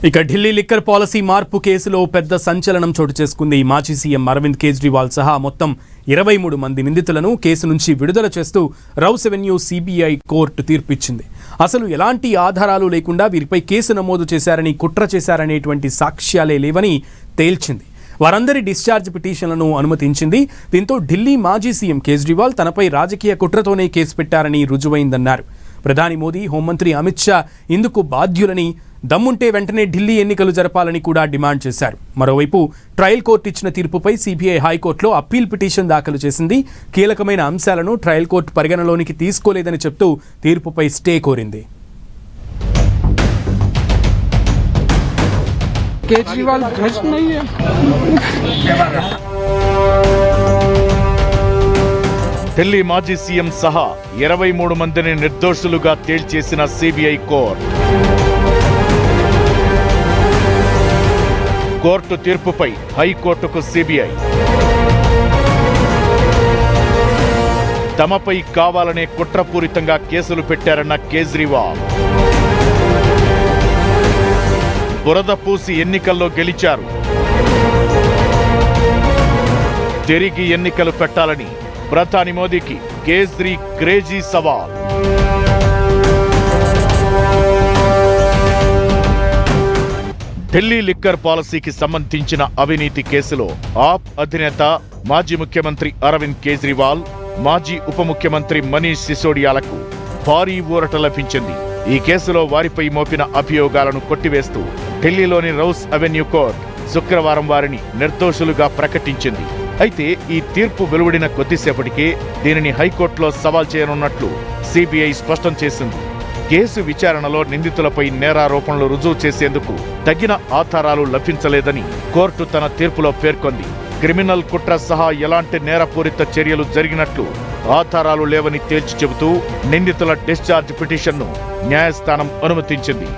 ఇక Delhi liquor policy మార్పు కేసులో పెద్ద సంచలనం చోటు చేసుకుంది. మాజీ సీఎం అరవింద్ కేజ్రీవాల్ సహా మొత్తం 23 మంది నిందితులను కేసు నుంచి విడుదల చేస్తూ రౌస్ అవెన్యూ సిబిఐ కోర్టు తీర్పిచ్చింది. అసలు ఎలాంటి ఆధారాలు లేకుండా వీరిపై కేసు నమోదు చేశారని, కుట్ర చేశారనేటువంటి సాక్ష్యాలే లేవని తేల్చింది. వారందరి డిశ్చార్జ్ పిటిషన్లను అనుమతించింది. దీంతో ఢిల్లీ మాజీ సీఎం కేజ్రీవాల్ తనపై రాజకీయ కుట్రతోనే కేసు పెట్టారని రుజువైందన్నారు. ప్రధాని మోదీ, హోంమంత్రి అమిత్ షా ఇందుకు బాధ్యులని, దమ్ముంటే వెంటనే ఢిల్లీ ఎన్నికలు జరపాలని కూడా డిమాండ్ చేశారు. మరోవైపు ట్రయల్ కోర్టు ఇచ్చిన తీర్పుపై సిబిఐ హైకోర్టులో అప్పీల్ పిటిషన్ దాఖలు చేసింది. కీలకమైన అంశాలను ట్రయల్ కోర్టు పరిగణలోనికి తీసుకోలేదని చెప్తూ తీర్పుపై స్టే కోరింది. केजरीवाल भ्रष्ट नहीं है। ఢిల్లీ మాజీ సీఎం సహా 23 మందిని నిర్దోషులుగా తేల్చేసిన సిబిఐ కోర్టు తీర్పుపై హైకోర్టుకు సిబిఐ తమపై కావాలనే కుట్రపూరితంగా కేసులు పెట్టారన్న కేజ్రీవాల్, బురద పూసి ఎన్నికల్లో గెలిచారు, తిరిగి ఎన్నికలు పెట్టాలని ప్రధాని మోదీకి కేజ్రీ క్రేజీ సవాల్. ఢిల్లీ లిక్కర్ పాలసీకి సంబంధించిన అవినీతి కేసులో ఆప్ అధినేత మాజీ ముఖ్యమంత్రి అరవింద్ కేజ్రీవాల్, మాజీ ఉప ముఖ్యమంత్రి మనీష్ సిసోడియాలకు భారీ ఊరట లభించింది. ఈ కేసులో వారిపై మోపిన అభియోగాలను కొట్టివేస్తూ ఢిల్లీలోని రౌస్ అవెన్యూ కోర్టు శుక్రవారం వారిని నిర్దోషులుగా ప్రకటించింది. అయితే ఈ తీర్పు వెలువడిన కొద్దిసేపటికే దీనిని హైకోర్టులో సవాల్ చేయనున్నట్లు సిబిఐ స్పష్టం చేసింది. కేసు విచారణలో నిందితులపై నేరారోపణలు రుజువు చేసేందుకు తగిన ఆధారాలు లభించలేదని కోర్టు తన తీర్పులో పేర్కొంది. క్రిమినల్ కుట్ర సహా ఎలాంటి నేరపూరిత చర్యలు జరిగినట్లు ఆధారాలు లేవని తేల్చి చెబుతూ నిందితుల డిశ్చార్జ్ పిటిషన్ను న్యాయస్థానం అనుమతించింది.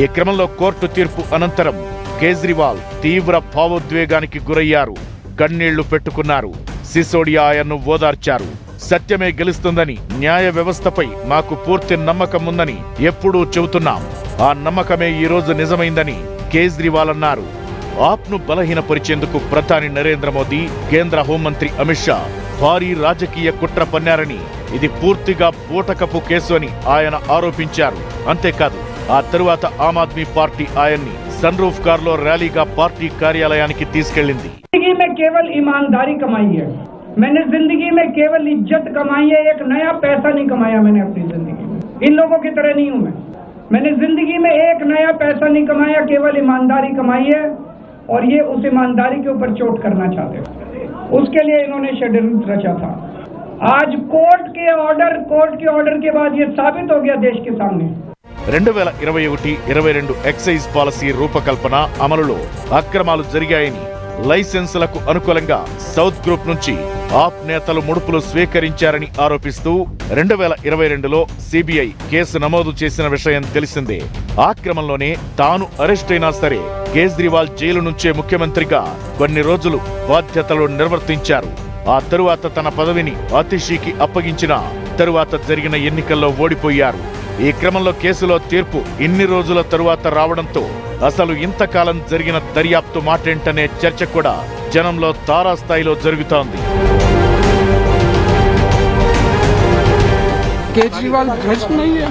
ఈ క్రమంలో కోర్టు తీర్పు అనంతరం కేజ్రీవాల్ తీవ్ర భావోద్వేగానికి గురయ్యారు. కన్నీళ్లు పెట్టుకున్నారు. సిసోడియా ఆయన్ను ఓదార్చారు. సత్యమే గెలుస్తుందని, న్యాయ వ్యవస్థపై మాకు పూర్తి నమ్మకం ఉందని ఎప్పుడూ చెబుతున్నాం. ఆ నమ్మకమే ఈ రోజు నిజమైందని కేజ్రీవాల్ అన్నారు. ఆప్ను బలహీనపరిచేందుకు ప్రధాని నరేంద్ర మోదీ, కేంద్ర హోంమంత్రి అమిత్ షా భారీ రాజకీయ కుట్ర పన్నారని, ఇది పూర్తిగా బూటకపు కేసు అని ఆయన ఆరోపించారు. అంతేకాదు, ఆ తరువాత ఆమ్ ఆద్మీ పార్టీ ఆయన్ని సన్ రూఫ్ కారులో ర్యాలీగా పార్టీ కార్యాలయానికి తీసుకెళ్లింది. जिंदगी में केवल ईमानदारी कमाई है, मैंने जिंदगी में केवल इज्जत कमाई है, एक नया पैसा नहीं कमाया मैंने अपनी जिंदगी में। इन लोगों की तरह नहीं हूं मैंने जिंदगी में एक नया पैसा नहीं कमाया, केवल ईमानदारी कमाई है, और ये उस ईमानदारी के ऊपर चोट करना चाहते हैं। उसके लिए इन्होंने षड्यंत्र रचा था। आज कोर्ट के ऑर्डर के बाद ये साबित हो गया देश के सामने। 2021-22 ఎక్సైజ్ పాలసీ రూపకల్పన అమలులో అక్రమాలు జరిగాయని, లైసెన్సులకు అనుకూలంగా సౌత్ గ్రూప్ నుంచి ఆప్ నేతలు ముడుపులు స్వీకరించారని ఆరోపిస్తూ 2022లో సిబిఐ కేసు నమోదు చేసిన విషయం తెలిసిందే. ఆ క్రమంలోనే తాను అరెస్ట్ అయినా సరే కేజ్రీవాల్ జైలు నుంచే ముఖ్యమంత్రిగా కొన్ని రోజులు బాధ్యతలు నిర్వర్తించారు. ఆ తరువాత తన పదవిని ఆతిషీకి అప్పగించిన తరువాత జరిగిన ఎన్నికల్లో ఓడిపోయారు. ఈ క్రమంలో కేసులో తీర్పు ఇన్ని రోజుల తరువాత రావడంతో అసలు ఇంతకాలం జరిగిన దర్యాప్తు మాటేంటనే చర్చ కూడా జనంలో తారాస్థాయిలో జరుగుతోంది. केजरीवाल भ्रष्ट नहीं है।